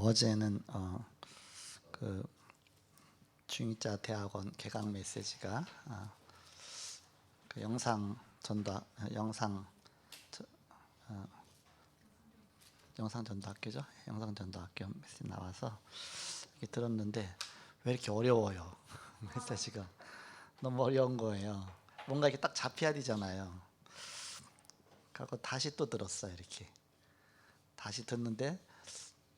어제는 그 중위자 대학원 개강 메시지가 그 영상 전도학교죠. 영상 전도학교 메시지 나와서 이렇게 들었는데 왜 이렇게 어려워요? 메시지가 너무 어려운 거예요. 뭔가 이렇게 딱 잡혀야 되잖아요. 그리고 다시 또 들었어요. 이렇게 다시 듣는데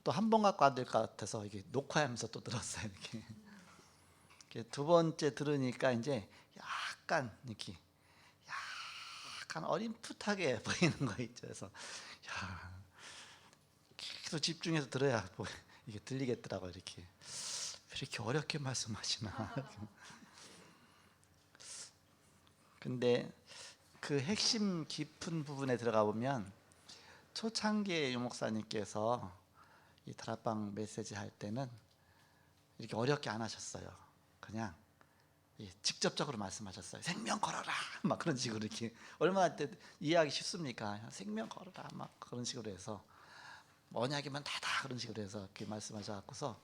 또 한 번 갖고 안 될 것 같아서 이게 녹화하면서 또 들었어요. 이렇게 두 번째 들으니까 이제 약간 어림풋하게 보이는 거 있죠. 그래서 야, 계속 집중해서 들어야 이게 들리겠더라고요. 이렇게 왜 이렇게 어렵게 말씀하시나. 근데 그 핵심 깊은 부분에 들어가 보면 초창기에 유목사님께서 이 다락방 메시지 할 때는 이렇게 어렵게 안 하셨어요. 그냥 직접적으로 말씀하셨어요. 생명 걸어라 막 그런 식으로. 이렇게 얼마나 때 이해하기 쉽습니까? 생명 걸어라 막 그런 식으로 해서 언약이면 다다 그런 식으로 해서 이렇게 말씀하셔갖고서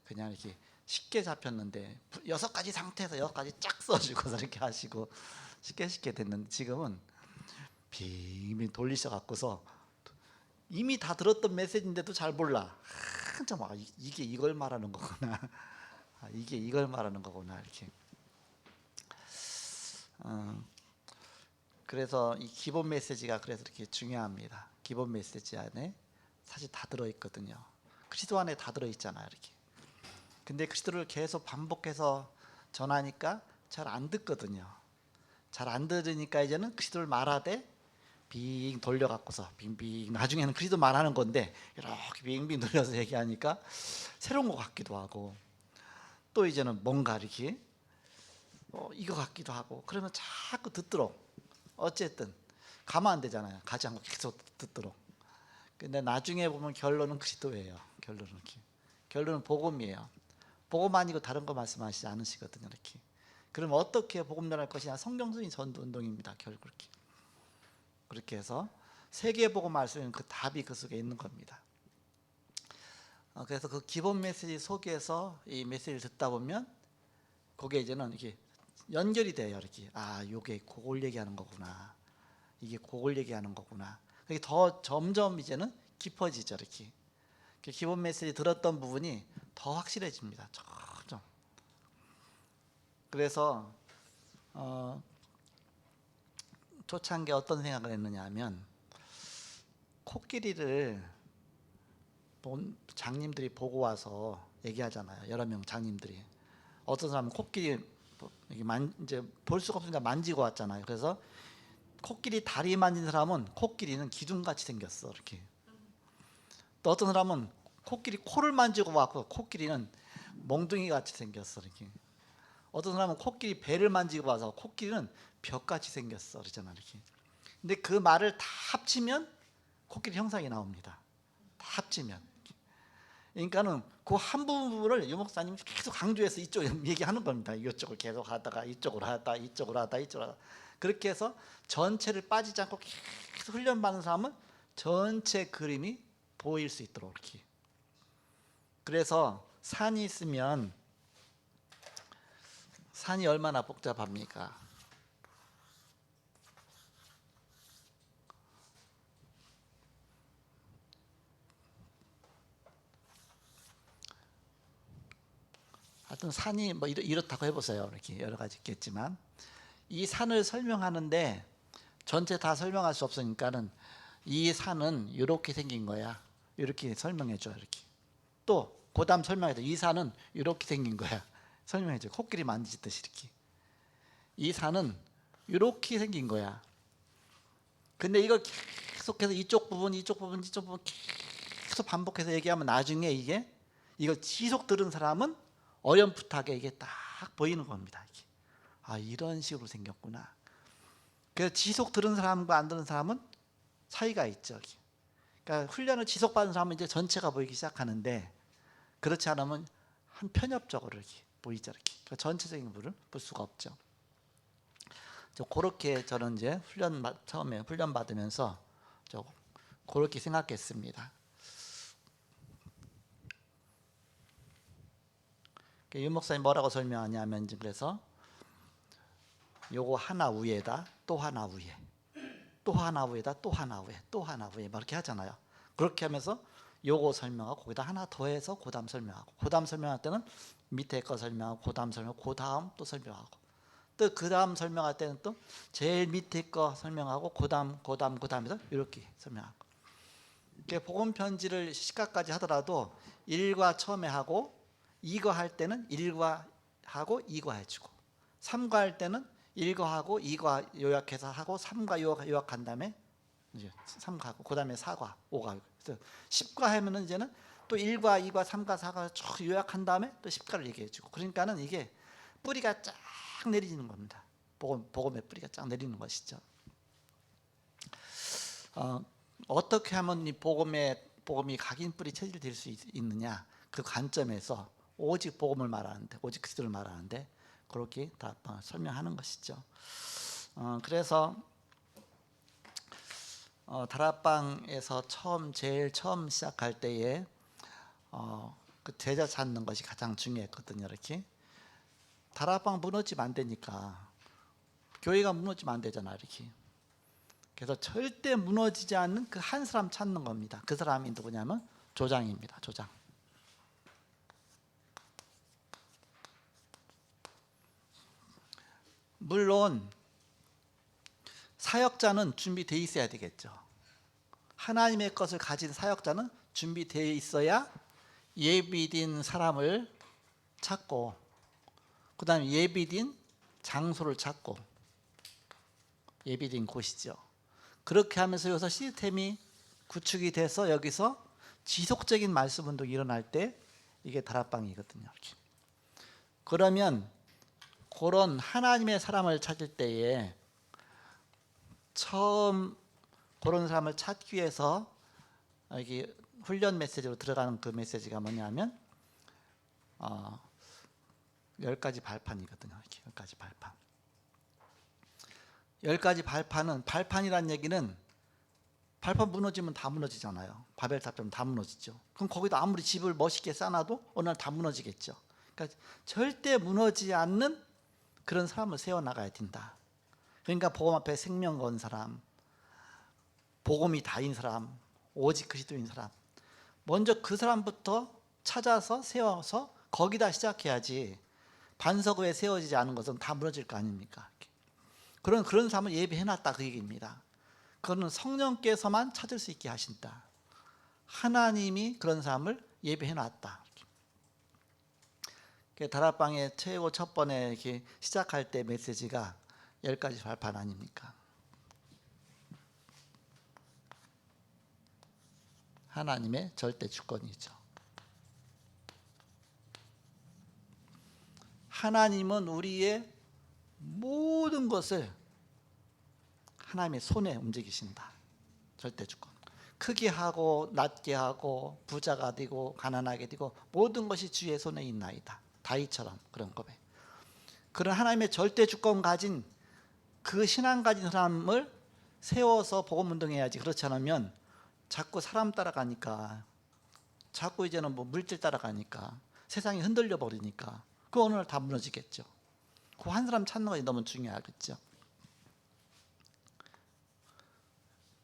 그냥 이렇게 쉽게 잡혔는데 6가지 상태에서 6가지 쫙 써주고서 이렇게 하시고 쉽게 됐는데 지금은 빙빙 돌리셔갖고서 이미 다 들었던 메시지인데도 잘 몰라. 한참 이게 이걸 말하는 거구나. 이게 이걸 말하는 거구나 이렇게. 그래서 이 기본 메시지가 그래서 이렇게 중요합니다. 기본 메시지 안에 사실 다 들어있거든요. 그리스도 안에 다 들어있잖아요. 이렇게. 근데 그리스도를 계속 반복해서 전하니까 잘 안 듣거든요. 잘 안 들으니까 이제는 그리스도를 말하되 빙 돌려갖고서 빙빙 나중에는 그리스도 말하는 건데 이렇게 빙빙 돌려서 얘기하니까 새로운 것 같기도 하고 또 이제는 뭔가 이렇게 이거 같기도 하고 그러면 자꾸 듣도록 어쨌든 가면 안 되잖아요. 가지 않고 계속 듣도록. 근데 나중에 보면 결론은 그리스도예요. 결론은 복음이에요. 복음 아니고 다른 거 말씀하시지 않으시거든요. 이렇게. 그럼 어떻게 복음 전할 것이냐? 성경적인 전도 운동입니다. 결국 그렇게 해서 세계 복음 알 수 있는 그 답이 그 속에 있는 겁니다. 그래서 그 기본 메시지 속에서 이 메시지를 듣다 보면 그게 이제는 이렇게 연결이 돼요. 이렇게 요게 그걸 얘기하는 거구나. 이게 그걸 얘기하는 거구나. 그게 더 점점 이제는 깊어지죠. 이렇게 기본 메시지 들었던 부분이 더 확실해집니다. 점점. 그래서 초창기에 어떤 생각을 했느냐 하면 코끼리를 장님들이 보고 와서 얘기하잖아요. 여러 명 장님들이. 어떤 사람은 코끼리 이제 볼 수가 없으니까 만지고 왔잖아요. 그래서 코끼리 다리 만진 사람은 코끼리는 기둥같이 생겼어. 이렇게. 또 어떤 사람은 코끼리 코를 만지고 왔고 코끼리는 몽둥이같이 생겼어. 이렇게. 어떤 사람은 코끼리 배를 만지고 와서 코끼리는 벽같이 생겼어. 그러잖아. 이렇게. 근데 그 말을 다 합치면 코끼리 형상이 나옵니다. 다 합치면. 그러니까는 그 한 부분을 유 목사님이 계속 강조해서 이쪽 얘기하는 겁니다. 이쪽을 계속 하다가 이쪽으로 하다 그렇게 해서 전체를 빠지지 않고 계속 훈련받는 사람은 전체 그림이 보일 수 있도록 이렇게. 그래서 산이 있으면 산이 얼마나 복잡합니까? 하여튼 산이 뭐 이렇다고 해보세요. 이렇게 여러 가지 있겠지만 이 산을 설명하는데 전체 다 설명할 수 없으니까는 이 산은 이렇게 생긴 거야. 이렇게 설명해줘. 이렇게. 또 그다음 설명해줘. 이 산은 이렇게 생긴 거야. 설명해줘. 코끼리 만지듯이 이렇게. 이 산은 이렇게 생긴 거야. 근데 이걸 계속해서 이쪽 부분 계속 반복해서 얘기하면 나중에 이걸 지속 들은 사람은 어렴풋하게 이게 딱 보이는 겁니다. 이게. 이런 식으로 생겼구나. 그래서 지속 들은 사람과 안 들은 사람은 차이가 있죠. 그러니까 훈련을 지속받은 사람은 이제 전체가 보이기 시작하는데 그렇지 않으면 한 편협적으로 이렇게 보이죠. 이렇게. 그러니까 전체적인 부분을 볼 수가 없죠. 그렇게 저는 이제 처음에 훈련 받으면서 그렇게 생각했습니다. 윤 목사님 뭐라고 설명하냐면 이제 그래서 요거 하나 위에다 또 하나 위에 또 하나 위에다 또 하나 위에 또 하나 위에 막 이렇게 하잖아요. 그렇게 하면서 요거 설명하고 거기다 하나 더해서 그 다음 설명하고 그 다음 설명할 때는 밑에 거 설명하고 그 다음 설명하고 그 다음 또 설명하고 또 그 다음 설명할 때는 또 제일 밑에 거 설명하고 그 다음에서 이렇게 설명하고. 복음 편지를 시가까지 하더라도 1과 처음에 하고 2과 할 때는 1과 하고 2과 해주고 3과 할 때는 1과 하고 2과 요약해서 하고 3과 요약한 다음에 이제 3과 하고 그 다음에 4과 5과 10과 하면은 이제는 또 1과 2과 3과 4과 쭉 요약한 다음에 또 10과를 얘기해주고. 그러니까는 이게 뿌리가 쫙 내리는 겁니다. 복음의 뿌리가 쫙 내리는 것이죠. 어떻게 하면 이 복음이 각인 뿌리 체질될 수 있느냐, 그 관점에서 오직 복음을 말하는데, 오직 그리스도를 말하는데 그렇게 다 설명하는 것이죠. 그래서 다락방에서 제일 처음 시작할 때에 그 제자 찾는 것이 가장 중요했거든요. 이렇게 다락방 무너지면 안 되니까, 교회가 무너지면 안 되잖아. 이렇게 그래서 절대 무너지지 않는 그 한 사람 찾는 겁니다. 그 사람이 누구냐면 조장입니다. 조장. 물론 사역자는 준비되어 있어야 되겠죠. 하나님의 것을 가진 사역자는 준비되어 있어야 예비된 사람을 찾고, 그 다음에 예비된 장소를 찾고, 예비된 곳이죠. 그렇게 하면서 여기서 시스템이 구축이 돼서 여기서 지속적인 말씀 운동이 일어날 때 이게 다락방이거든요. 이렇게. 그러면 그런 하나님의 사람을 찾을 때에 처음 그런 사람을 찾기 위해서 여기 훈련 메시지로 들어가는 그 메시지가 뭐냐면 10가지 발판이거든요. 이렇게 10가지 발판. 10가지 발판은, 발판이란 얘기는 발판 무너지면 다 무너지잖아요. 바벨탑처럼 다 무너지죠. 그럼 거기다 아무리 집을 멋있게 쌓아놔도 어느 날 다 무너지겠죠. 그러니까 절대 무너지지 않는 그런 사람을 세워나가야 된다. 그러니까 복음 앞에 생명 건 사람, 복음이 다인 사람, 오직 그리스도인 사람, 먼저 그 사람부터 찾아서 세워서 거기다 시작해야지, 반석 위에 세워지지 않은 것은 다 무너질 거 아닙니까? 그런 사람을 예비해놨다, 그 얘기입니다. 그거는 성령께서만 찾을 수 있게 하신다. 하나님이 그런 사람을 예비해놨다. 다락방의 최고 첫 번에 이렇게 시작할 때 메시지가 10가지 발판 아닙니까? 하나님의 절대 주권이죠. 하나님은 우리의 모든 것을 하나님의 손에 움직이신다. 절대 주권. 크게 하고 낮게 하고 부자가 되고 가난하게 되고 모든 것이 주의 손에 있나이다. 다윗처럼 그런 고백. 그런 하나님의 절대 주권 가진 그 신앙 가진 사람을 세워서 복음 운동해야지. 그렇지 않으면 자꾸 사람 따라가니까, 자꾸 이제는 뭐 물질 따라가니까 세상이 흔들려 버리니까 그 어느 날 다 무너지겠죠. 그 한 사람 찾는 것이 너무 중요하겠죠.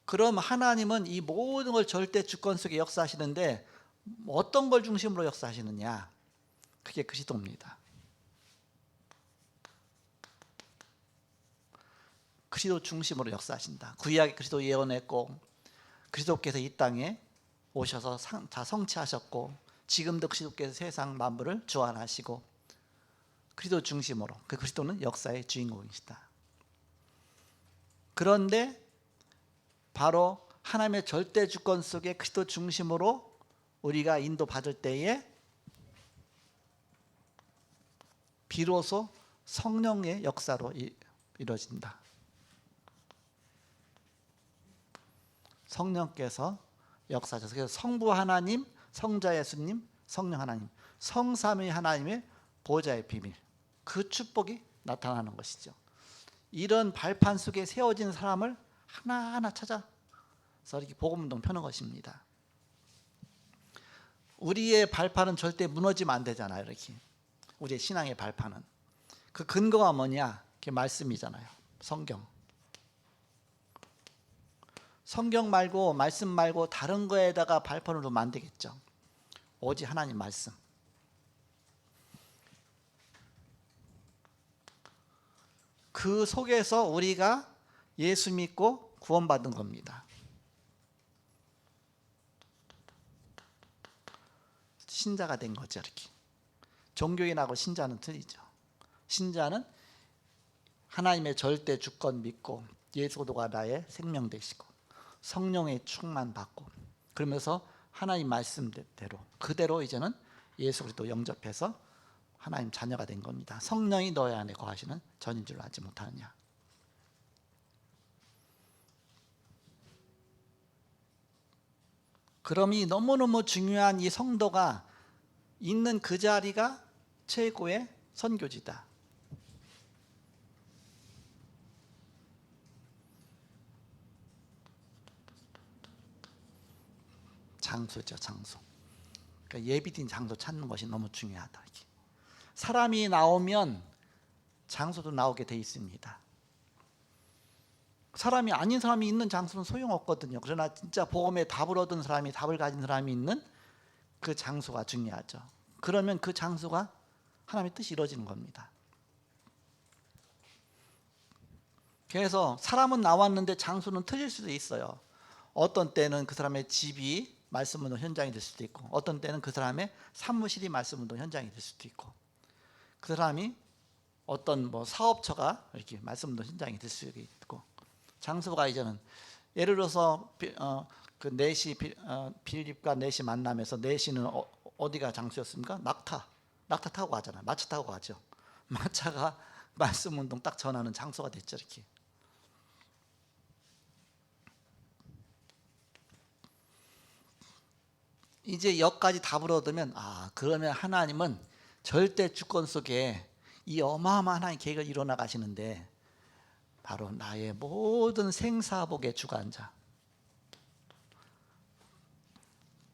그럼 하나님은 이 모든 걸 절대 주권 속에 역사하시는데 어떤 걸 중심으로 역사하시느냐? 그게 그리스도입니다. 그리스도 중심으로 역사하신다. 구약에 그리스도 예언했고, 그리스도께서 이 땅에 오셔서 다 성취하셨고, 지금도 그리스도께서 세상 만물을 주관하시고, 그리스도 중심으로, 그 그리스도는 역사의 주인공이시다. 그런데 바로 하나님의 절대 주권 속에 그리스도 중심으로 우리가 인도받을 때에 비로소 성령의 역사로 이루어진다. 성령께서 역사하셔서, 그래서 성부 하나님, 성자 예수님, 성령 하나님, 성삼위 하나님의 보좌의 비밀, 그 축복이 나타나는 것이죠. 이런 발판 속에 세워진 사람을 하나하나 찾아서 이렇게 복음운동 펴는 것입니다. 우리의 발판은 절대 무너지면 안 되잖아요. 이렇게 우리의 신앙의 발판은. 그 근거가 뭐냐? 그게 말씀이잖아요. 성경. 성경 말고 말씀 말고 다른 거에다가 발판을 놓으면 안 되겠죠. 오직 하나님 말씀. 그 속에서 우리가 예수 믿고 구원받은 겁니다. 신자가 된 거죠. 이렇게. 종교인하고 신자는 틀리죠. 신자는 하나님의 절대 주권 믿고 예수도가 나의 생명 되시고 성령의 충만 받고 그러면서 하나님 말씀대로 그대로 이제는 예수 그리스도 영접해서 하나님 자녀가 된 겁니다. 성령이 너희 안에 거하시는 전인 줄 알지 못하느냐. 그럼이 너무너무 중요한 이 성도가 있는 그 자리가 최고의 선교지다. 장소죠, 장소. 그러니까 예비된 장소 찾는 것이 너무 중요하다. 이렇게. 사람이 나오면 장소도 나오게 돼 있습니다. 사람이 아닌 사람이 있는 장소는 소용없거든요. 그러나 진짜 복음에 답을 얻은 사람이, 답을 가진 사람이 있는 그 장소가 중요하죠. 그러면 그 장소가 하나님의 뜻이 이루어지는 겁니다. 그래서 사람은 나왔는데 장소는 틀릴 수도 있어요. 어떤 때는 그 사람의 집이 말씀 운동 현장이 될 수도 있고, 어떤 때는 그 사람의 사무실이 말씀 운동 현장이 될 수도 있고, 그 사람이 어떤 뭐 사업처가 이렇게 말씀 운동 현장이 될 수도 있고, 장소가 이제는 예를 들어서 그 넷이 빌립과 넷이 만나면서 넷이는 어디가 장소였습니까? 낙타 타고 가잖아요. 마차 타고 가죠. 마차가 말씀 운동 딱 전하는 장소가 됐죠. 이렇게. 이제 여기까지 답을 얻으면 그러면 하나님은 절대 주권 속에 이 어마어마한 하나님 계획을 이뤄나가시는데 바로 나의 모든 생사복의 주관자,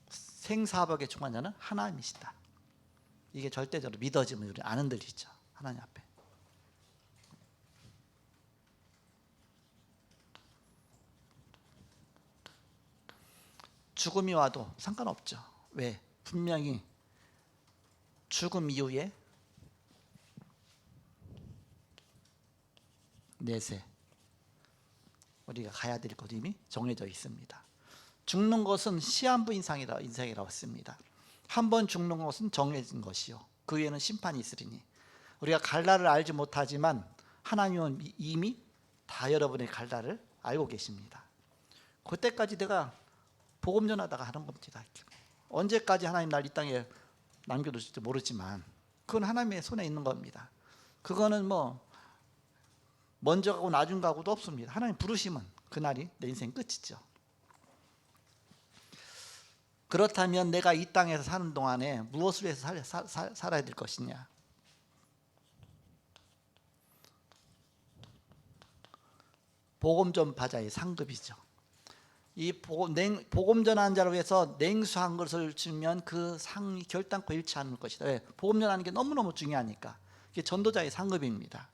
생사복의 주관자는 하나님이시다. 이게 절대적으로 믿어지면 우리 안 흔들리죠. 하나님 앞에. 죽음이 와도 상관없죠. 왜? 분명히 죽음 이후에 내세 우리가 가야 될 곳 이미 정해져 있습니다. 죽는 것은 시한부 인생이라고 했습니다. 한 번 죽는 것은 정해진 것이요 그 위에는 심판이 있으리니 우리가 갈 날을 알지 못하지만 하나님은 이미 다 여러분의 갈 날을 알고 계십니다. 그때까지 내가 복음 전하다가 하는 겁니다. 언제까지 하나님 날 이 땅에 남겨두실지 모르지만 그건 하나님의 손에 있는 겁니다. 그거는 뭐 먼저 가고 나중 가고도 없습니다. 하나님 부르시면 그날이 내 인생 끝이죠. 그렇다면 내가 이 땅에서 사는 동안에 무엇을 위해서 살아야 될 것이냐? 복음 전파자의 상급이죠. 이 복음 전하는 자를 위해서 냉수한 것을 주면 그 상이 결단코 잃지 않을 것이다. 왜? 복음 전하는 게 너무너무 중요하니까. 이게 전도자의 상급입니다.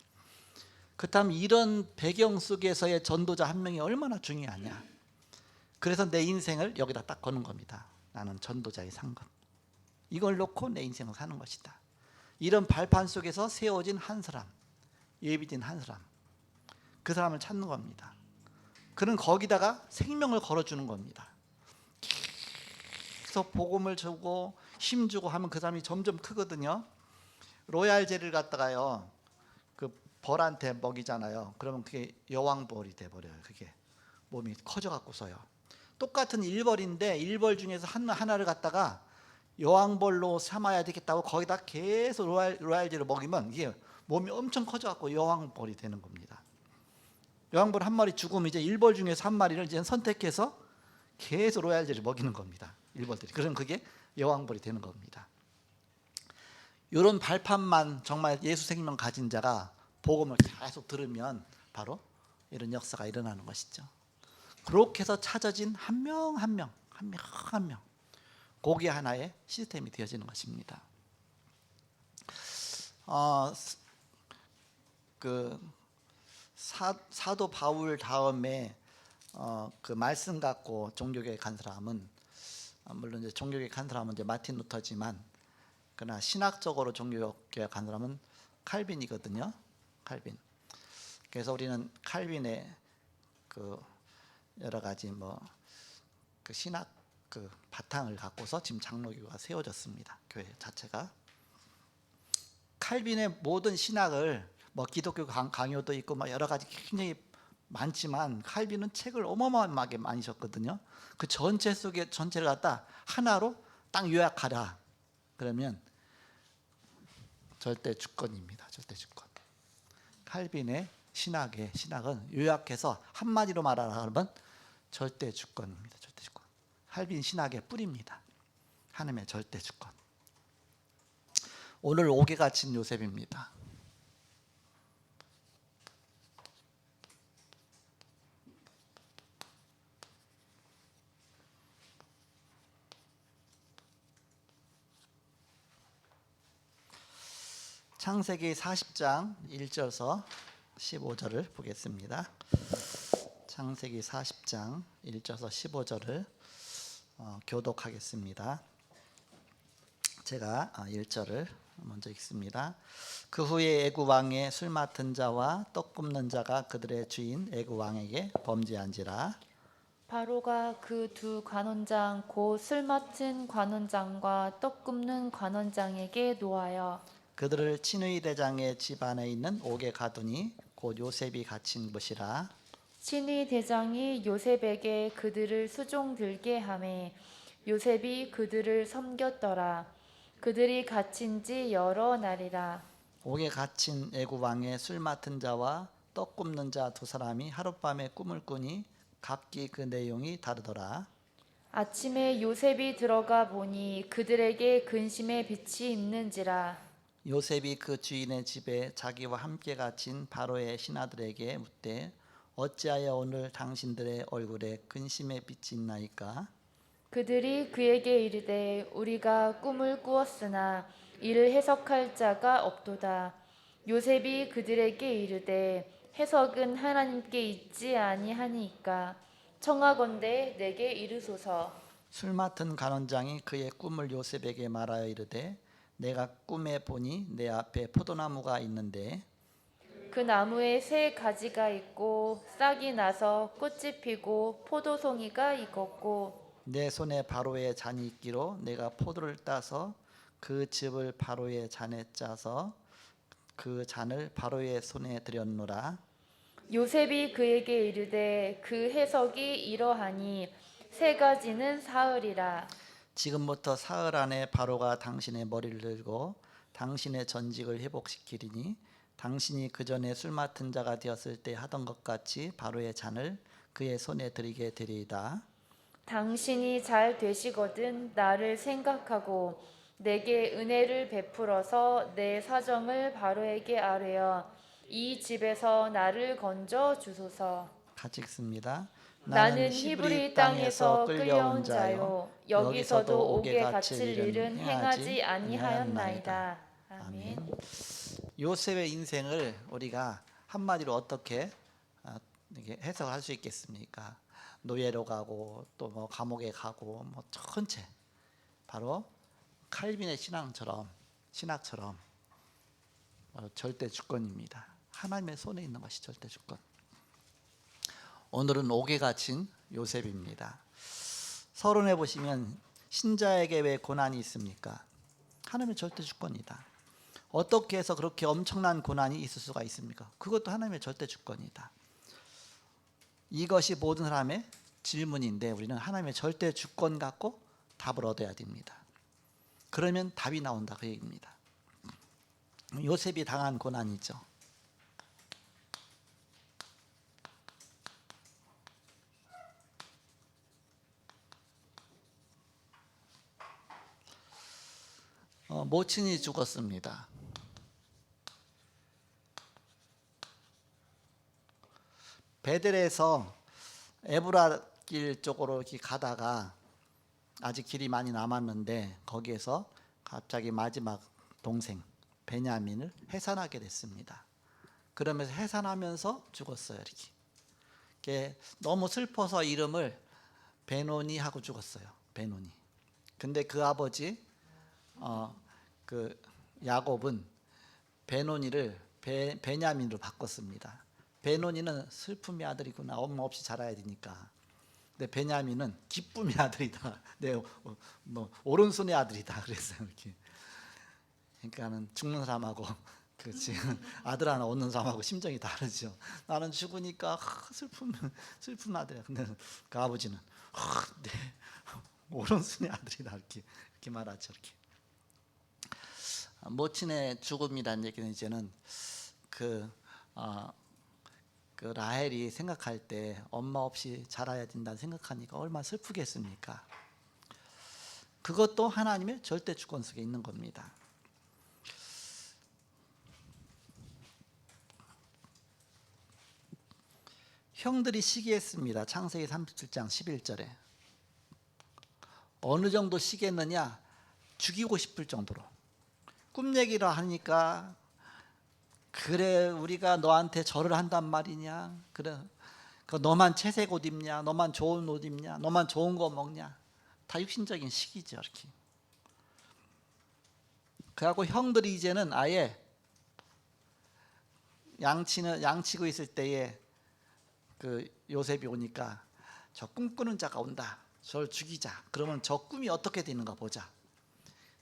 그렇다면 이런 배경 속에서의 전도자 한 명이 얼마나 중요하냐. 그래서 내 인생을 여기다 딱 거는 겁니다. 나는 전도자의 상급. 이걸 놓고 내 인생을 사는 것이다. 이런 발판 속에서 세워진 한 사람, 예비된 한 사람, 그 사람을 찾는 겁니다. 그는 거기다가 생명을 걸어주는 겁니다. 계속 복음을 주고 힘주고 하면 그 사람이 점점 크거든요. 로얄 젤을 갖다가요 그 벌한테 먹이잖아요. 그러면 그게 여왕벌이 돼버려요. 그게 몸이 커져갖고서요. 똑같은 일벌인데 일벌 중에서 하나를 갖다가 여왕벌로 삼아야 되겠다고 거기다 계속 로얄 젤을 먹이면 이게 몸이 엄청 커져갖고 여왕벌이 되는 겁니다. 여왕벌 한 마리 죽으면 이제 일벌 중에서 한 마리를 이제 선택해서 계속 로얄젤을 먹이는 겁니다. 일벌들이. 그럼 그게 여왕벌이 되는 겁니다. 이런 발판만 정말 예수 생명 가진 자가 복음을 계속 들으면 바로 이런 역사가 일어나는 것이죠. 그렇게 해서 찾아진 한 명 한 명 거기에 하나의 시스템이 되어지는 것입니다. 어, 그 사도 바울 다음에 그 말씀 갖고 종교교회 간 사람은 물론 이제 종교교회 간 사람은 이제 마틴 루터지만 그러나 신학적으로 종교교회 간 사람은 칼빈이거든요. 칼빈. 그래서 우리는 칼빈의 그 여러 가지 뭐 그 신학 그 바탕을 갖고서 지금 장로교가 세워졌습니다. 교회 자체가. 칼빈의 모든 신학을 뭐 기독교 강요도 있고 막 여러 가지 굉장히 많지만 칼빈은 책을 어마어마하게 많이 썼거든요. 그 전체 속에 전체를 갖다 하나로 딱 요약하라. 그러면 절대 주권입니다. 절대 주권. 칼빈의 신학은 요약해서 한마디로 말하라 그러면 절대 주권입니다. 절대 주권. 칼빈 신학의 뿌리입니다. 하나님의 절대 주권. 오늘 옥에 갇힌 요셉입니다. 창세기 40장 1절에서 15절을 보겠습니다. 창세기 40장 1절에서 15절을 교독하겠습니다. 제가 1절을 먼저 읽습니다. 그 후에 애굽 왕의 술 맡은 자와 떡 굽는 자가 그들의 주인 애굽 왕에게 범죄한지라. 바로가 그 두 관원장 곧 술 맡은 관원장과 떡 굽는 관원장에게 노하여 그들을 친위 대장의 집 안에 있는 옥에 가두니 곧 요셉이 갇힌 곳이라. 친위 대장이 요셉에게 그들을 수종 들게 하매 요셉이 그들을 섬겼더라. 그들이 갇힌 지 여러 날이라. 옥에 갇힌 애굽 왕의 술 맡은 자와 떡 굽는 자 두 사람이 하룻밤에 꿈을 꾸니 각기 그 내용이 다르더라. 아침에 요셉이 들어가 보니 그들에게 근심의 빛이 있는지라. 요셉이 그 주인의 집에 자기와 함께 갇힌 바로의 신하들에게 묻되 어찌하여 오늘 당신들의 얼굴에 근심의 빛이 있나이까? 그들이 그에게 이르되 우리가 꿈을 꾸었으나 이를 해석할 자가 없도다. 요셉이 그들에게 이르되 해석은 하나님께 있지 아니하니까 청하건대 내게 이르소서. 술 맡은 간원장이 그의 꿈을 요셉에게 말하여 이르되 내가 꿈에 보니 내 앞에 포도나무가 있는데 그 나무에 새 가지가 있고 싹이 나서 꽃이 피고 포도송이가 익었고 내 손에 바로의 잔이 있기로 내가 포도를 따서 그 즙을 바로의 잔에 짜서 그 잔을 바로의 손에 들였노라. 요셉이 그에게 이르되 그 해석이 이러하니 세 가지는 사흘이라. 지금부터 사흘 안에 바로가 당신의 머리를 들고 당신의 전직을 회복시키리니 당신이 그 전에 술 맡은 자가 되었을 때 하던 것 같이 바로의 잔을 그의 손에 들이게 되리이다. 당신이 잘 되시거든 나를 생각하고 내게 은혜를 베풀어서 내 사정을 바로에게 아뢰어 이 집에서 나를 건져 주소서. 같이 읽습니다. 나는 히브리 땅에서 끌려온 자요 여기서도 옥에 갇힐 일은 행하지 아니하였나이다. 아멘. 요셉의 인생을 우리가 한마디로 어떻게 이렇게 해석할 수 있겠습니까? 노예로 가고 또 뭐 감옥에 가고 뭐 전체 바로 칼빈의 신학처럼 절대 주권입니다. 하나님의 손에 있는 것이 절대 주권. 오늘은 옥에 갇힌 요셉입니다. 서론에 보시면 신자에게 왜 고난이 있습니까? 하나님의 절대 주권이다. 어떻게 해서 그렇게 엄청난 고난이 있을 수가 있습니까? 그것도 하나님의 절대 주권이다. 이것이 모든 사람의 질문인데 우리는 하나님의 절대 주권 갖고 답을 얻어야 됩니다. 그러면 답이 나온다 그 얘기입니다. 요셉이 당한 고난이죠. 모친이 죽었습니다. 베델에서 에브라 길 쪽으로 이렇게 가다가 아직 길이 많이 남았는데 거기에서 갑자기 마지막 동생 베냐민을 해산하게 됐습니다. 그러면서 해산하면서 죽었어요. 이렇게 너무 슬퍼서 이름을 베노니 하고 죽었어요. 베노니. 근데 그 아버지 그 야곱은 베노니를 베냐민으로 바꿨습니다. 베노니는 슬픔의 아들이구나. 엄마 없이 자라야 되니까. 근데 베냐민은 기쁨의 아들이다. 내 오른손의 아들이다. 그랬어요. 이렇게. 그러니까는 죽는 사람하고 그 지금 아들 하나 얻는 사람하고 심정이 다르죠. 나는 죽으니까 슬픈 아들이야. 근데 그 아버지는 내 오른손의 아들이다. 이렇게 말하죠. 이렇게. 모친의 죽음이라는 얘기는 이제는 그 라헬이 생각할 때 엄마 없이 자라야 된다는 생각하니까 얼마나 슬프겠습니까? 그것도 하나님의 절대 주권 속에 있는 겁니다. 형들이 시기했습니다. 창세기 37장 11절에. 어느 정도 시기했느냐? 죽이고 싶을 정도로. 꿈 얘기를 하니까 그래 우리가 너한테 절을 한단 말이냐? 그래 너만 채색 옷 입냐? 너만 좋은 옷 입냐? 너만 좋은 거 먹냐? 다 육신적인 시기죠. 이렇게. 그래갖고 형들이 이제는 아예 양치고 있을 때에 그 요셉이 오니까 저 꿈꾸는 자가 온다. 저를 죽이자. 그러면 저 꿈이 어떻게 되는가 보자.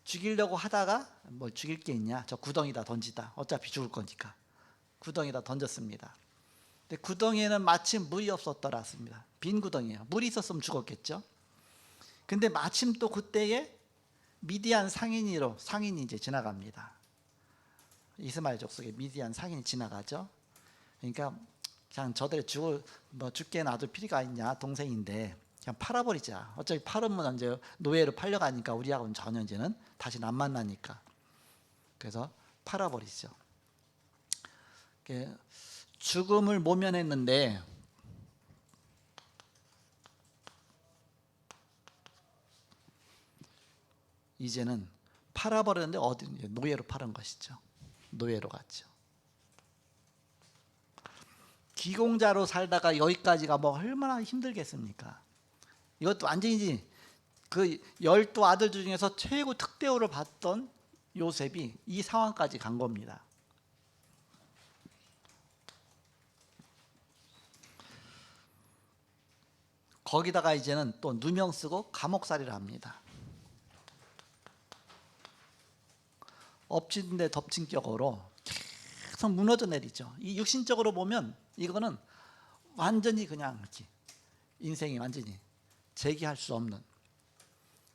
죽이려고 하다가 뭘 죽일 게 있냐? 저 구덩이다 던지다. 어차피 죽을 거니까. 구덩이다 던졌습니다. 근데 구덩이에는 마침 물이 없었더라습니다. 빈 구덩이에요. 물이 있었으면 죽었겠죠. 근데 마침 또 그때에 미디안 상인이 이제 지나갑니다. 이스마엘 족속에 미디안 상인이 지나가죠. 그러니까 그냥 저들이 죽게 놔둘 필요가 있냐? 동생인데 그냥 팔아버리자. 어차피 팔으면 이제 노예로 팔려가니까 우리하고는 전혀 이제는 다시 안 만나니까. 그래서 팔아버리죠. 죽음을 모면했는데 이제는 팔아버렸는데 어디 노예로 팔은 것이죠. 노예로 갔죠. 기공자로 살다가 여기까지가 뭐 얼마나 힘들겠습니까? 이것도 완전히 그 12아들 중에서 최고 특대우를 받던 요셉이 이 상황까지 간 겁니다. 거기다가 이제는 또 누명 쓰고 감옥살이를 합니다. 엎친 데 덮친 격으로 계속 무너져 내리죠. 이 육신적으로 보면 이거는 완전히 그냥 이렇게 인생이 완전히 재기할 수 없는.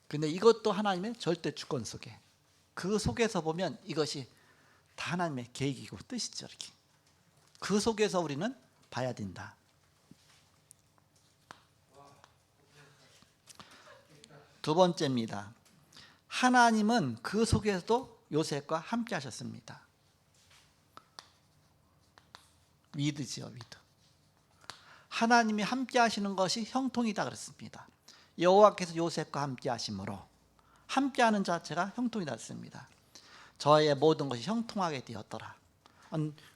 근데 이것도 하나님의 절대 주권 속에, 그 속에서 보면 이것이 다 하나님의 계획이고 뜻이죠. 이렇게. 그 속에서 우리는 봐야 된다. 두 번째입니다. 하나님은 그 속에서도 요셉과 함께 하셨습니다. 위드지요, 위드. 하나님이 함께 하시는 것이 형통이다 그랬습니다. 여호와께서 요셉과 함께 하심으로 함께 하는 자체가 형통이다 그랬습니다. 저의 모든 것이 형통하게 되었더라.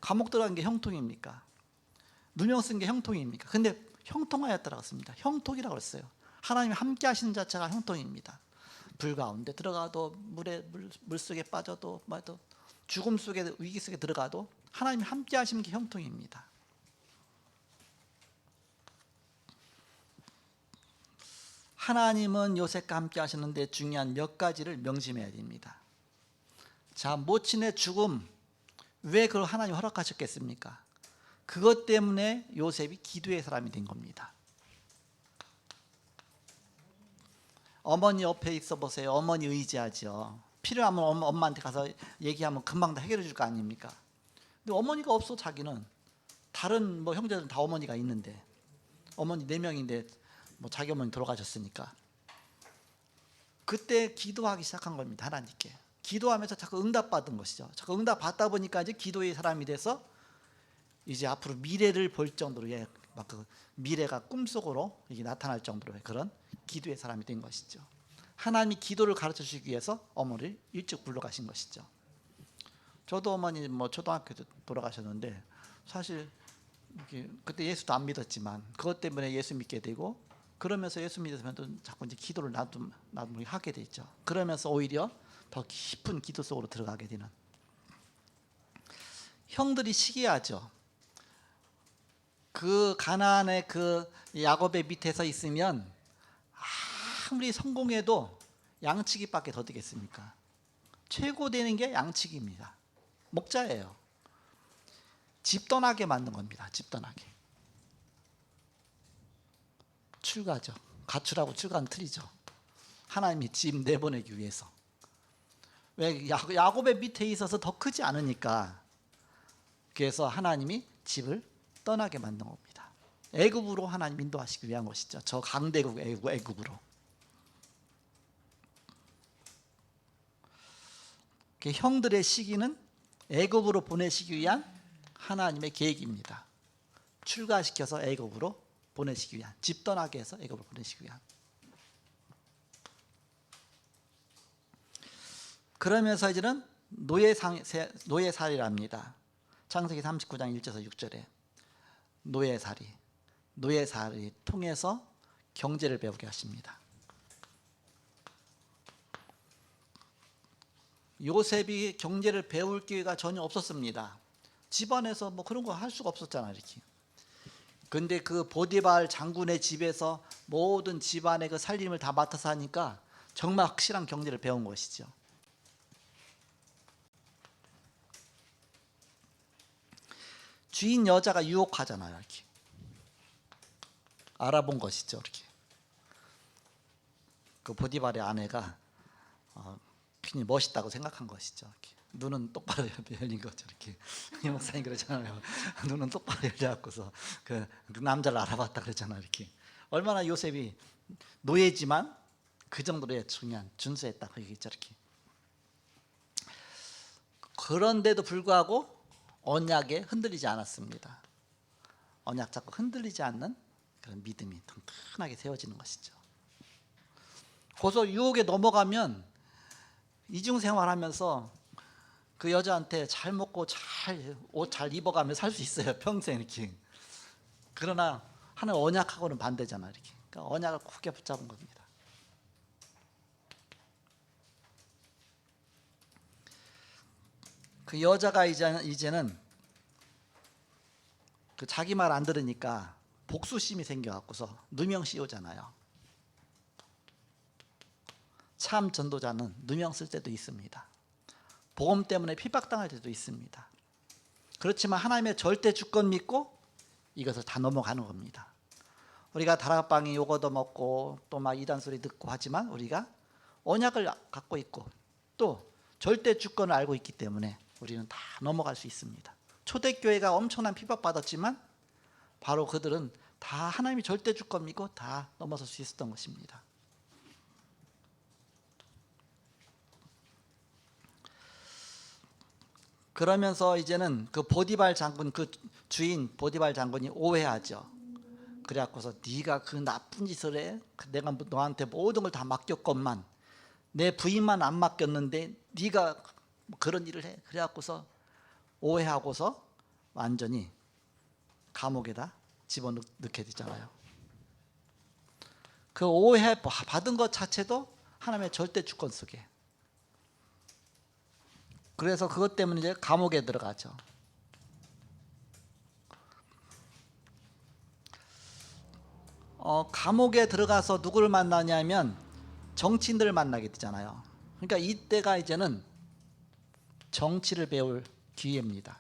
감옥 들어간 게 형통입니까? 누명 쓴 게 형통입니까? 근데 형통하였더라 그랬습니다. 형통이라고 그랬어요. 하나님이 함께 하시는 자체가 형통입니다. 불 가운데 들어가도 물속에 빠져도 죽음 속에 위기 속에 들어가도 하나님이 함께 하시는 게 형통입니다. 하나님은 요셉과 함께 하시는데 중요한 몇 가지를 명심해야 됩니다. 자, 모친의 죽음, 왜 그걸 하나님 허락하셨겠습니까? 그것 때문에 요셉이 기도의 사람이 된 겁니다. 어머니 옆에 있어 보세요. 어머니 의지하죠. 필요하면 엄마한테 가서 얘기하면 금방 다 해결해 줄 거 아닙니까? 근데 어머니가 없어. 자기는 다른 형제들은 다 어머니가 있는데, 어머니 4명인데 자기 어머니 돌아가셨으니까 그때 기도하기 시작한 겁니다. 하나님께 기도하면서 자꾸 응답받은 것이죠. 자꾸 응답받다 보니까 이제 기도의 사람이 돼서 이제 앞으로 미래를 볼 정도로 그 미래가 꿈속으로 이게 나타날 정도로의 그런 기도의 사람이 된 것이죠. 하나님이 기도를 가르쳐 주시기 위해서 어머니를 일찍 불러가신 것이죠. 저도 어머니 뭐 초등학교 때 돌아가셨는데 사실 그때 예수도 안 믿었지만 그것 때문에 예수 믿게 되고 그러면서 예수 믿으면 또 자꾸 이제 기도를 나도 하게 돼 있죠. 그러면서 오히려 더 깊은 기도 속으로 들어가게 되는. 형들이 시기하죠. 그 가나안의 그 야곱의 밑에서 있으면 아무리 성공해도 양치기밖에 더 되겠습니까? 최고 되는 게 양치기입니다. 목자예요. 집 떠나게 만든 겁니다. 집 떠나게. 출가죠. 가출하고 출가는 틀리죠. 하나님이 집 내보내기 위해서. 왜? 야곱의 밑에 있어서 더 크지 않으니까. 그래서 하나님이 집을 떠나게 만든 겁니다. 애굽으로 하나님 인도하시기 위한 것이죠. 저 강대국 애굽으로. 형들의 시기는 애굽으로 보내시기 위한 하나님의 계획입니다. 출가시켜서 애굽으로 보내시기 위한, 집 떠나게 해서 애굽으로 보내시기 위한. 그러면서 이제는 노예살이랍니다. 창세기 39장 1절에서 6절에 노예살이 통해서 경제를 배우게 하십니다. 요셉이 경제를 배울 기회가 전혀 없었습니다. 집안에서 뭐 그런 거 할 수가 없었잖아요, 이렇게. 근데 그 보디발 장군의 집에서 모든 집안의 그 살림을 다 맡아서 하니까 정말 확실한 경제를 배운 것이죠. 주인 여자가 유혹하잖아요, 이렇게. 알아본 것이죠, 이렇게. 그 보디발의 아내가 굉장히 멋있다고 생각한 것이죠. 이렇게. 눈은 똑바로 열린 거죠. 이렇게 목사님 그러잖아요. 눈은 똑바로 열려갖고서 그 남자를 알아봤다 그랬잖아요. 이렇게 얼마나 요셉이 노예지만 그 정도로 중요한 준수했다 그 얘기죠. 이렇게. 그런데도 불구하고 언약에 흔들리지 않았습니다. 언약 잡고 흔들리지 않는 그런 믿음이 튼튼하게 세워지는 것이죠. 고소 유혹에 넘어가면 이중생활하면서 그 여자한테 잘 먹고 옷 잘 입어가며 살 수 있어요, 평생 이렇게. 그러나 하나님 언약하고는 반대잖아, 이렇게. 그러니까 언약을 굳게 붙잡은 겁니다. 그 여자가 이제는 그 자기 말 안 들으니까 복수심이 생겨갖고서 누명 씌우잖아요. 참 전도자는 누명 쓸 때도 있습니다. 복음 때문에 핍박당할 때도 있습니다. 그렇지만 하나님의 절대 주권 믿고 이것을 다 넘어가는 겁니다. 우리가 다락방이 요거도 먹고 또 막 이단 소리 듣고 하지만 우리가 언약을 갖고 있고 또 절대 주권을 알고 있기 때문에 우리는 다 넘어갈 수 있습니다. 초대교회가 엄청난 핍박받았지만 바로 그들은 다 하나님이 절대 주권 믿고 다 넘어설 수 있었던 것입니다. 그러면서 이제는 그 보디발 장군, 그 주인 보디발 장군이 오해하죠. 그래갖고서 네가 그 나쁜 짓을 해? 내가 너한테 모든 걸 다 맡겼건만 내 부인만 안 맡겼는데 네가 그런 일을 해? 그래갖고서 오해하고서 완전히 감옥에다 집어넣게 되잖아요. 그 오해 받은 것 자체도 하나님의 절대 주권 속에. 그래서 그것 때문에 이제 감옥에 들어가죠. 감옥에 들어가서 누구를 만나냐면 정치인들을 만나게 되잖아요. 그러니까 이때가 이제는 정치를 배울 기회입니다.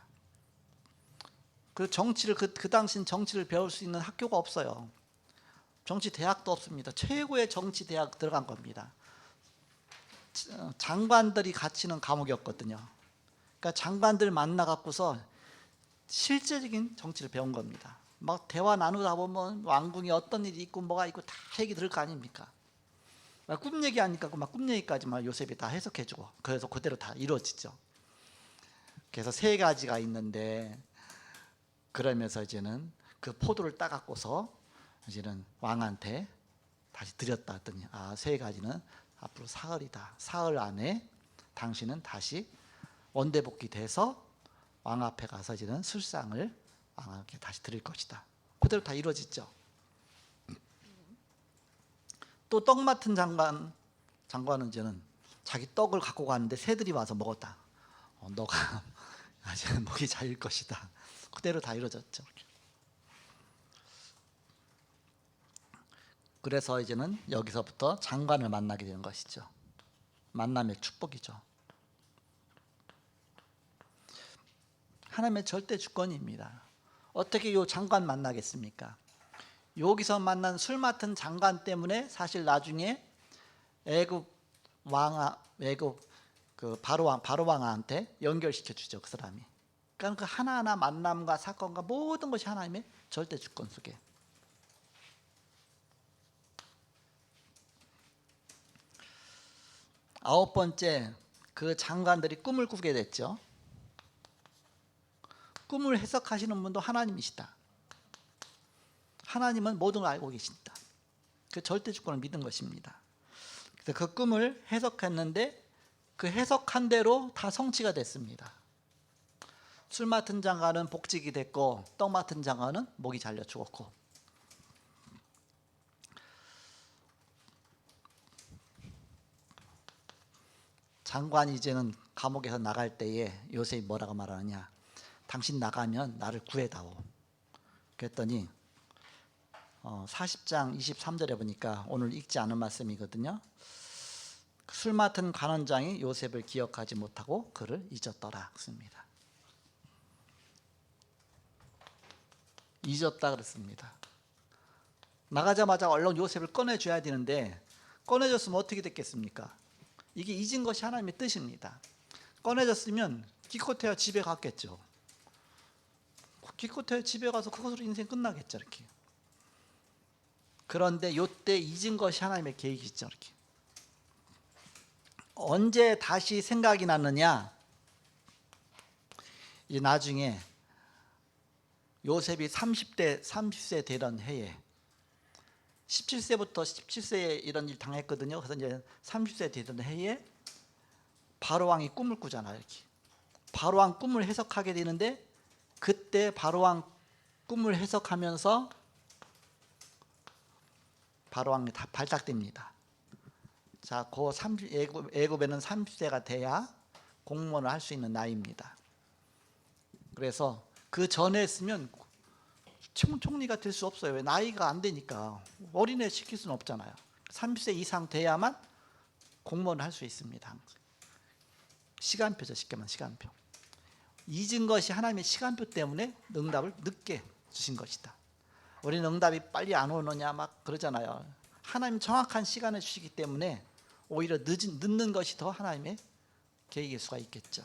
그 정치를 그 당시는 정치를 배울 수 있는 학교가 없어요. 정치 대학도 없습니다. 최고의 정치 대학 들어간 겁니다. 장관들이 갇히는 감옥이었거든요. 그러니까 장관들 만나 갖고서 실제적인 정치를 배운 겁니다. 막 대화 나누다 보면 왕궁에 어떤 일이 있고 뭐가 있고 다 얘기 들을 거 아닙니까? 막 꿈 얘기하니까 막 꿈 얘기까지 막 요셉이 다 해석해주고 그래서 그대로 다 이루어지죠. 그래서 세 가지가 있는데 그러면서 이제는 그 포도를 따갖고서 이제는 왕한테 다시 드렸다 했더니 세 가지는 앞으로 사흘이다. 사흘 안에 당신은 다시 원대복귀 돼서 왕 앞에 가서 이제는 술상을 왕에게 다시 드릴 것이다. 그대로 다 이루어지죠. 또 떡 맡은 장관은 이제는 자기 떡을 갖고 가는데 새들이 와서 먹었다. 너가 아직 목이 잘릴 것이다. 그대로 다 이루어졌죠. 그래서 이제는 여기서부터 장관을 만나게 되는 것이죠. 만남의 축복이죠. 하나님의 절대 주권입니다. 어떻게 이 장관 만나겠습니까? 여기서 만난 술 맡은 장관 때문에 사실 나중에 애굽 그 바로 왕한테 연결시켜 주죠, 그 사람이. 그러니까 그 하나하나 만남과 사건과 모든 것이 하나님의 절대 주권 속에. 아홉 번째, 그 장관들이 꿈을 꾸게 됐죠. 꿈을 해석하시는 분도 하나님이시다. 하나님은 모든 걸 알고 계신다. 그 절대 주권을 믿은 것입니다. 그래서 그 꿈을 해석했는데 그 해석한 대로 다 성취가 됐습니다. 술 맡은 장관은 복직이 됐고 떡 맡은 장관은 목이 잘려 죽었고, 장관이 이제는 감옥에서 나갈 때에 요셉이 뭐라고 말하느냐, 당신 나가면 나를 구해다오. 그랬더니 40장 23절에 보니까 오늘 읽지 않은 말씀이거든요. 술 맡은 관원장이 요셉을 기억하지 못하고 그를 잊었더라 그렇습니다. 잊었다 그랬습니다. 나가자마자 얼른 요셉을 꺼내줘야 되는데 꺼내줬으면 어떻게 됐겠습니까? 이게 잊은 것이 하나님의 뜻입니다. 꺼내줬으면 기껏해야 집에 갔겠죠. 기껏해야 집에 가서 그것으로 인생 끝나겠죠. 이렇게. 그런데 요때 잊은 것이 하나님의 계획이죠. 이렇게. 언제 다시 생각이 났느냐? 이 나중에 요셉이 30세 되던 해에 17세부터 17세에 이런 일 당했거든요. 그래서 이제 30세 되던 해에 바로왕이 꿈을 꾸잖아요. 이렇게. 바로왕 꿈을 해석하게 되는데 그때 바로왕 꿈을 해석하면서 바로왕이 다 발탁됩니다. 자, 애굽에는 30세가 돼야 공무원을 할 수 있는 나이입니다. 그래서 그 전에 했으면 총리가 될 수 없어요. 왜? 나이가 안 되니까. 어린애 시킬 수는 없잖아요. 30세 이상 돼야만 공무원을 할 수 있습니다. 시간표죠. 쉽게 말하면 시간표. 잊은 것이 하나님의 시간표 때문에 응답을 늦게 주신 것이다. 우리는 응답이 빨리 안 오느냐 막 그러잖아요. 하나님 정확한 시간을 주시기 때문에 오히려 늦는 것이 더 하나님의 계획일 수가 있겠죠.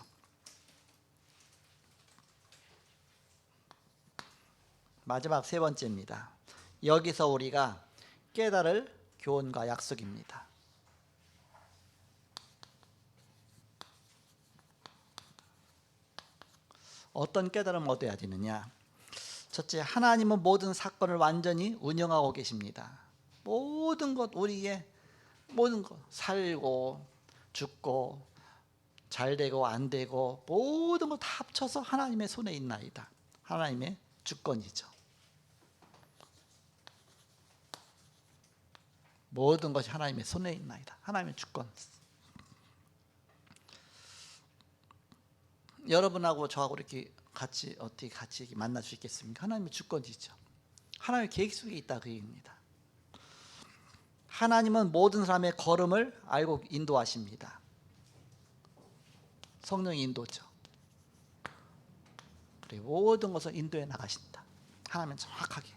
마지막 세 번째입니다. 여기서 우리가 깨달을 교훈과 약속입니다. 어떤 깨달음을 얻어야 되느냐? 첫째, 하나님은 모든 사건을 완전히 운영하고 계십니다. 모든 것, 우리의 모든 것, 살고 죽고 잘되고 안되고 모든 것 다 합쳐서 하나님의 손에 있나이다. 하나님의 주권이죠. 모든 것이 하나님의 손에 있나이다. 하나님의 주권. 여러분하고 저하고 이렇게 어떻게 같이 만날 수 있겠습니까? 하나님의 주권이죠. 하나님의 계획 속에 있다 그 얘기입니다. 하나님은 모든 사람의 걸음을 알고 인도하십니다. 성령의 인도죠. 그리고 모든 것을 인도해 나가신다. 하나님은 정확하게.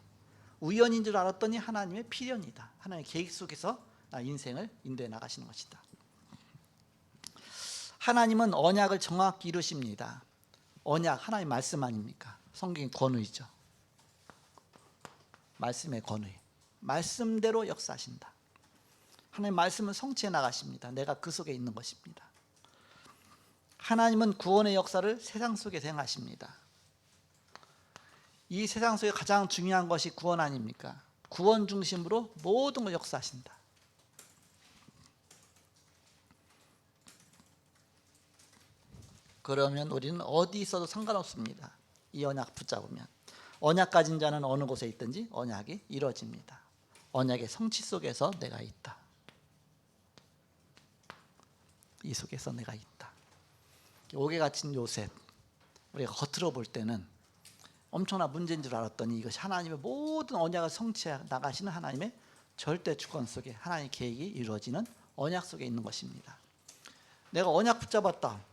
우연인 줄 알았더니 하나님의 필연이다. 하나님의 계획 속에서 인생을 인도해 나가시는 것이다. 하나님은 언약을 정확히 이루십니다. 언약, 하나님의 말씀 아닙니까? 성경의 권위죠. 말씀의 권위. 말씀대로 역사하신다. 하나님의 말씀을 성취해 나가십니다. 내가 그 속에 있는 것입니다. 하나님은 구원의 역사를 세상 속에 행하십니다. 이 세상 속에 가장 중요한 것이 구원 아닙니까? 구원 중심으로 모든 걸 역사하신다. 그러면 우리는 어디 있어도 상관없습니다. 이 언약 붙잡으면 언약 가진 자는 어느 곳에 있든지 언약이 이루어집니다. 언약의 성취 속에서 내가 있다. 이 속에서 내가 있다. 옥에 갇힌 요셉, 우리가 겉으로 볼 때는 엄청난 문제인 줄 알았더니 이것이 하나님의 모든 언약을 성취해 나가시는 하나님의 절대 주권 속에 하나님의 계획이 이루어지는 언약 속에 있는 것입니다. 내가 언약 붙잡았다.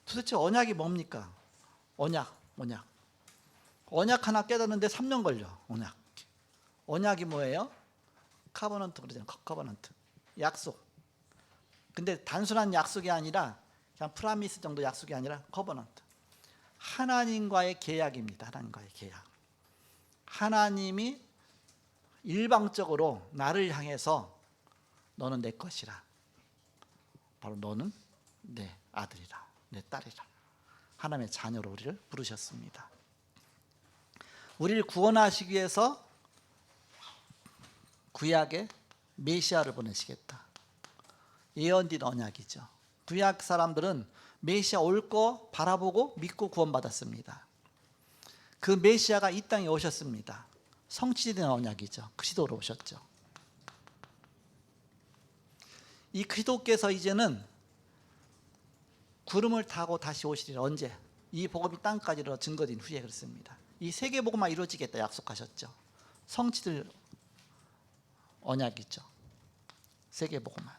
도대체 언약이 뭡니까? 언약 하나 깨닫는데 3년 걸려. 언약이 뭐예요? 커버넌트 그러잖아요. 커버넌트, 약속. 근데 단순한 약속이 아니라 그냥 프라미스 정도 약속이 아니라 커버넌트, 하나님과의 계약입니다. 하나님과의 계약. 하나님이 일방적으로 나를 향해서 너는 내 것이라, 바로 너는 내 아들이라, 내 딸이라, 하나님의 자녀로 우리를 부르셨습니다. 우리를 구원하시기 위해서 구약의 메시아를 보내시겠다. 예언된 언약이죠. 구약 사람들은 메시아 올 거 바라보고 믿고 구원받았습니다. 그 메시아가 이 땅에 오셨습니다. 성취된 언약이죠. 그리스도로 오셨죠. 이 그리스도께서 이제는 구름을 타고 다시 오시리라. 언제? 이 복음이 땅까지 증거된 후에 그렇습니다. 이 세계 복음만 이루어지겠다 약속하셨죠. 성취될 언약이죠. 세계 복음만.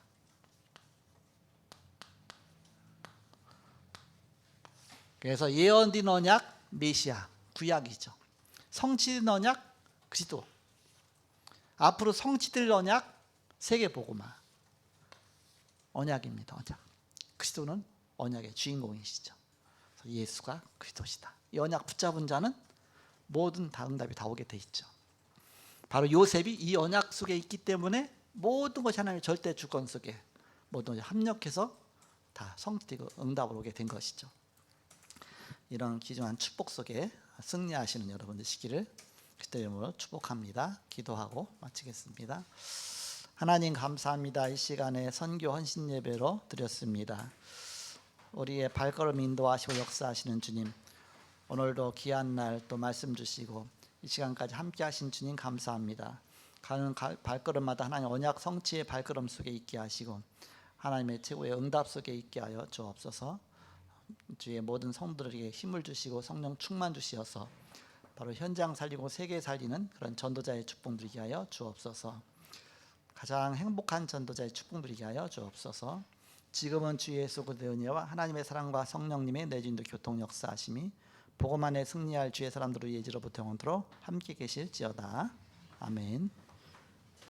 그래서 예언된 언약 메시아 구약이죠. 성취된 언약 그리스도. 앞으로 성취될 언약 세계 복음화 언약입니다. 언약. 그리스도는 언약의 주인공이시죠. 그래서 예수가 그리스도시다. 이 언약 붙잡은 자는 모든 다 응답이 다 오게 돼 있죠. 바로 요셉이 이 언약 속에 있기 때문에 모든 것이 하나님의 절대 주권 속에 모든 것이 합력해서 다 성취되고 응답으로 오게 된 것이죠. 이런 귀중한 축복 속에 승리하시는 여러분 되시기를 그리스도의 이름으로 축복합니다. 기도하고 마치겠습니다. 하나님 감사합니다. 이 시간에 선교 헌신 예배로 드렸습니다. 우리의 발걸음 인도하시고 역사하시는 주님, 오늘도 귀한 날 또 말씀 주시고 이 시간까지 함께 하신 주님 감사합니다. 가는 발걸음마다 하나님 언약 성취의 발걸음 속에 있게 하시고 하나님의 최고의 응답 속에 있게 하여 주옵소서. 주의 모든 성도들에게 힘을 주시고 성령 충만 주시어서 바로 현장 살리고 세계 살리는 그런 전도자의 축복 누리게 하여 주옵소서. 가장 행복한 전도자의 축복 누리게 하여 주옵소서. 지금은 주 예수 그리스도의 은혜와 하나님의 사랑과 성령님의 내주인도 교통 역사하심이 복음 안에 승리할 주의 사람들의 예지로부터 영원토록 함께 계실지어다. 아멘.